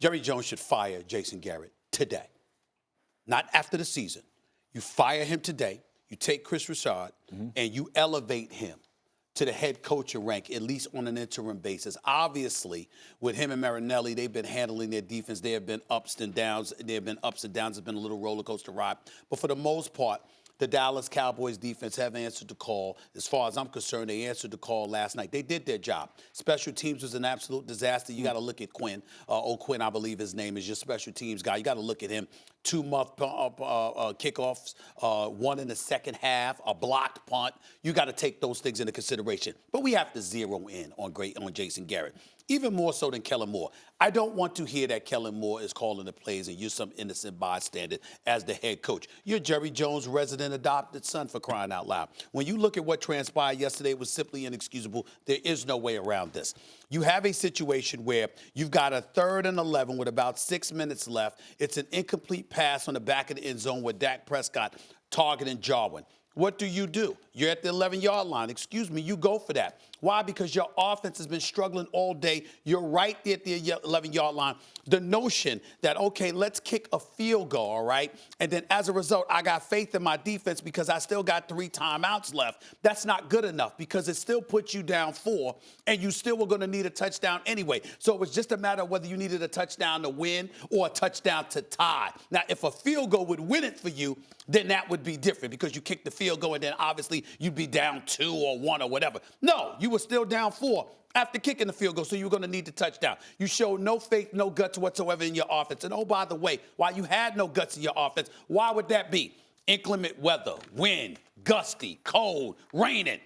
Jerry Jones should fire Jason Garrett today, not after the season. You fire him today. You take Chris Richard and you elevate him to the head coaching rank, at least on an interim basis. Obviously, with him and Marinelli, they've been handling their defense. There have been ups and downs. There have been ups and downs. It's been a little roller coaster ride. But for the most part, the Dallas Cowboys defense have answered the call. As far as I'm concerned, they answered the call last night. They did their job. Special teams was an absolute disaster. You got to look at Quinn. Quinn, I believe his name is your special teams guy. You got to look at him. 2 muff kickoffs, one in the second half, a blocked punt. You got to take those things into consideration. But we have to zero in on Jason Garrett, even more so than Kellen Moore. I don't want to hear that Kellen Moore is calling the plays and you're some innocent bystander as the head coach. You're Jerry Jones' resident adopted son, for crying out loud. When you look at what transpired yesterday, it was simply inexcusable. There is no way around this. You have a situation where you've got a 3rd and 11 with about 6 minutes left. It's an incomplete pass on the back of the end zone with Dak Prescott targeting Jarwin. What do? You're at the 11-yard line. Excuse me, you go for that. Why? Because your offense has been struggling all day. You're right there at the 11-yard line. The notion that, okay, let's kick a field goal, all right? And then as a result, I got faith in my defense because I still got 3 timeouts left. That's not good enough because it still puts you down 4, and you still were going to need a touchdown anyway. So it was just a matter of whether you needed a touchdown to win or a touchdown to tie. Now, if a field goal would win it for you, then that would be different because you kicked the field goal and then obviously you'd be down 2 or 1 or whatever. No, you were still down 4 after kicking the field goal, so you were going to need the touchdown. You showed no faith, no guts whatsoever in your offense. And oh, by the way, while you had no guts in your offense, why would that be? Inclement weather, wind, gusty, cold, raining.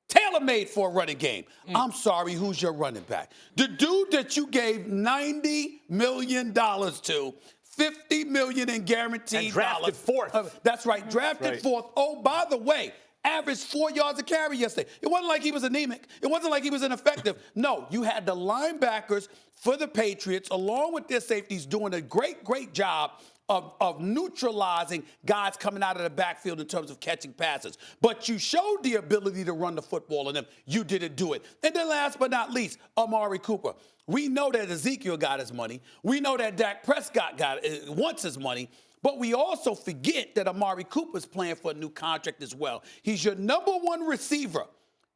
Tailor-made for a running game. I'm sorry, who's your running back? The dude that you gave $90 million to, $50 million in guaranteed and drafted dollars. 4th. That's right, drafted 4th. Oh, by the way, averaged 4 yards a carry yesterday. It wasn't like he was anemic. It wasn't like he was ineffective. No, you had the linebackers for the Patriots, along with their safeties, doing a great job of neutralizing guys coming out of the backfield in terms of catching passes. But you showed the ability to run the football in them. You didn't do it. And then last but not least, Amari Cooper. We know that Ezekiel got his money. We know that Dak Prescott wants his money. But we also forget that Amari Cooper's playing for a new contract as well. He's your #1 receiver.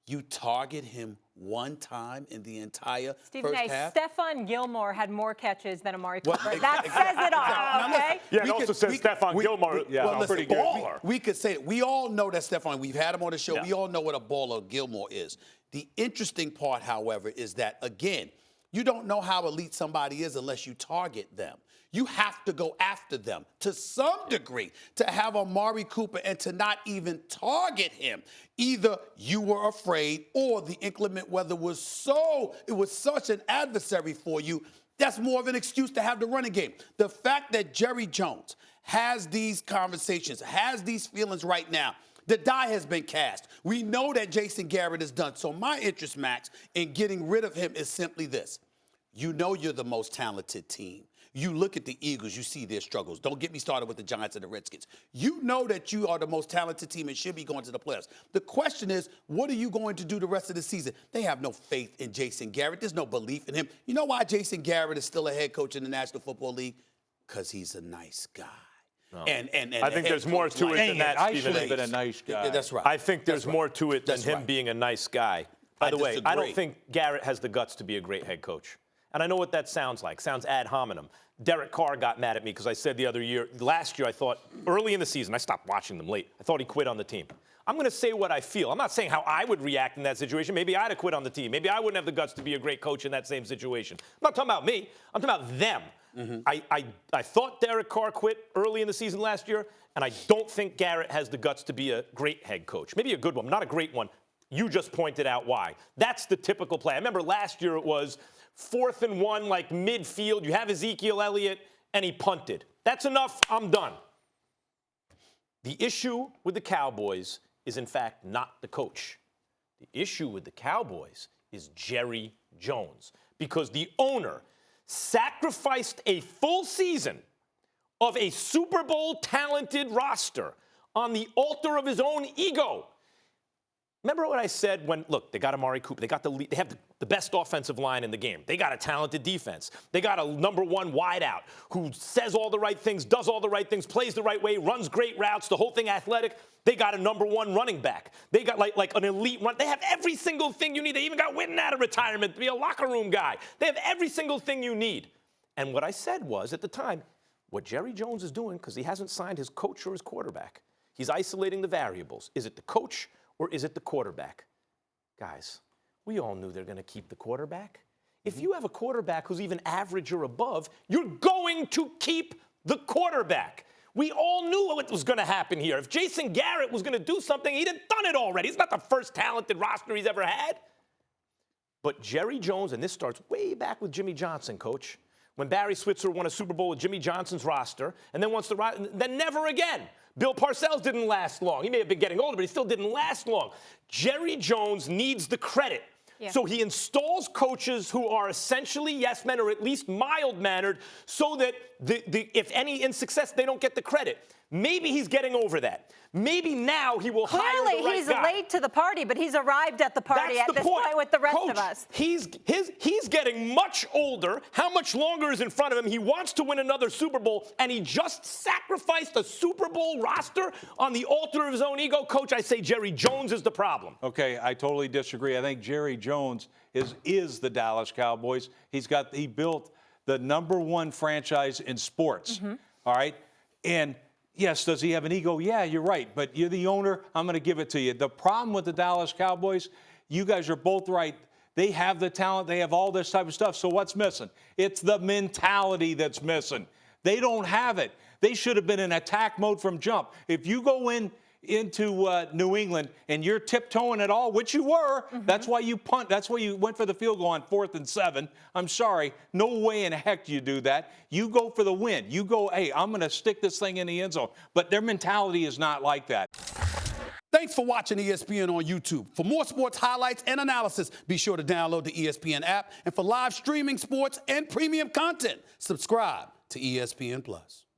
You target him 1 time in the entire Stephen first A. half. Stephon Gilmore had more catches than Amari Cooper. That says it all, okay? Yeah, it also says Stephon Gilmore. Pretty good. Baller. We could say it. We all know that Stephon. We've had him on the show. Yeah. We all know what a baller Gilmore is. The interesting part, however, is that, again, you don't know how elite somebody is unless you target them. You have to go after them to some degree to have Amari Cooper and to not even target him. Either you were afraid or the inclement weather was such an adversary for you. That's more of an excuse to have the running game. The fact that Jerry Jones has these conversations, has these feelings right now, the die has been cast. We know that Jason Garrett is done. So my interest, Max, in getting rid of him is simply this. You know you're the most talented team. You look at the Eagles, you see their struggles. Don't get me started with the Giants and the Redskins. You know that you are the most talented team and should be going to the playoffs. The question is, what are you going to do the rest of the season? They have no faith in Jason Garrett. There's no belief in him. You know why Jason Garrett is still a head coach in the National Football League? Because he's a nice guy. No. And I think there's more to it than that, I Stephen should A. have been a nice guy. That's right. I think there's more to it than him being a nice guy. By the way, I don't think Garrett has the guts to be a great head coach. And I know what that sounds like. Sounds ad hominem. Derek Carr got mad at me because I said last year, I thought early in the season, I stopped watching them late. I thought he quit on the team. I'm going to say what I feel. I'm not saying how I would react in that situation. Maybe I'd have quit on the team. Maybe I wouldn't have the guts to be a great coach in that same situation. I'm not talking about me. I'm talking about them. Mm-hmm. I thought Derek Carr quit early in the season last year, and I don't think Garrett has the guts to be a great head coach. Maybe a good one, not a great one. You just pointed out why. That's the typical play. I remember last year it was 4th and 1, like midfield. You have Ezekiel Elliott, and he punted. That's enough. I'm done. The issue with the Cowboys is, in fact, not the coach. The issue with the Cowboys is Jerry Jones, because the owner sacrificed a full season of a Super Bowl talented roster on the altar of his own ego. Remember what I said when, look, they got Amari Cooper. They have the best offensive line in the game. They got a talented defense. They got a #1 wideout who says all the right things, does all the right things, plays the right way, runs great routes, the whole thing athletic. They got a #1 running back. They got like an elite run. They have every single thing you need. They even got Witten out of retirement to be a locker room guy. They have every single thing you need. And what I said was, at the time, what Jerry Jones is doing, because he hasn't signed his coach or his quarterback, he's isolating the variables. Is it the coach or is it the quarterback? Guys, we all knew they're going to keep the quarterback. If you have a quarterback who's even average or above, you're going to keep the quarterback. We all knew what was going to happen here. If Jason Garrett was going to do something, he'd have done it already. He's not the first talented roster he's ever had. But Jerry Jones, and this starts way back with Jimmy Johnson, Coach, when Barry Switzer won a Super Bowl with Jimmy Johnson's roster, and then never again. Bill Parcells didn't last long. He may have been getting older, but he still didn't last long. Jerry Jones needs the credit. Yeah. So he installs coaches who are essentially yes men or at least mild-mannered so that if any in success, they don't get the credit. Maybe he's getting over that. Maybe now he will hire the right guy. Clearly, he's late to the party, but he's arrived at the party at this point with the rest of us. He's getting much older. How much longer is in front of him? He wants to win another Super Bowl, and he just sacrificed a Super Bowl roster on the altar of his own ego. Coach, I say Jerry Jones is the problem. Okay, I totally disagree. I think Jerry Jones is the Dallas Cowboys. He built the #1 franchise in sports. All right, and yes, does he have an ego? Yeah, you're right. But you're the owner. I'm going to give it to you. The problem with the Dallas Cowboys, you guys are both right. They have the talent. They have all this type of stuff. So what's missing? It's the mentality that's missing. They don't have it. They should have been in attack mode from jump. If you go into New England and you're tiptoeing at all, which you were, that's why you punt. That's why you went for the field goal on 4th and 7. I'm sorry. No way in heck you do that. You go for the win. You go, hey, I'm going to stick this thing in the end zone. But their mentality is not like that. Thanks for watching ESPN on YouTube. For more sports highlights and analysis, be sure to download the ESPN app. And for live streaming sports and premium content, subscribe to ESPN+.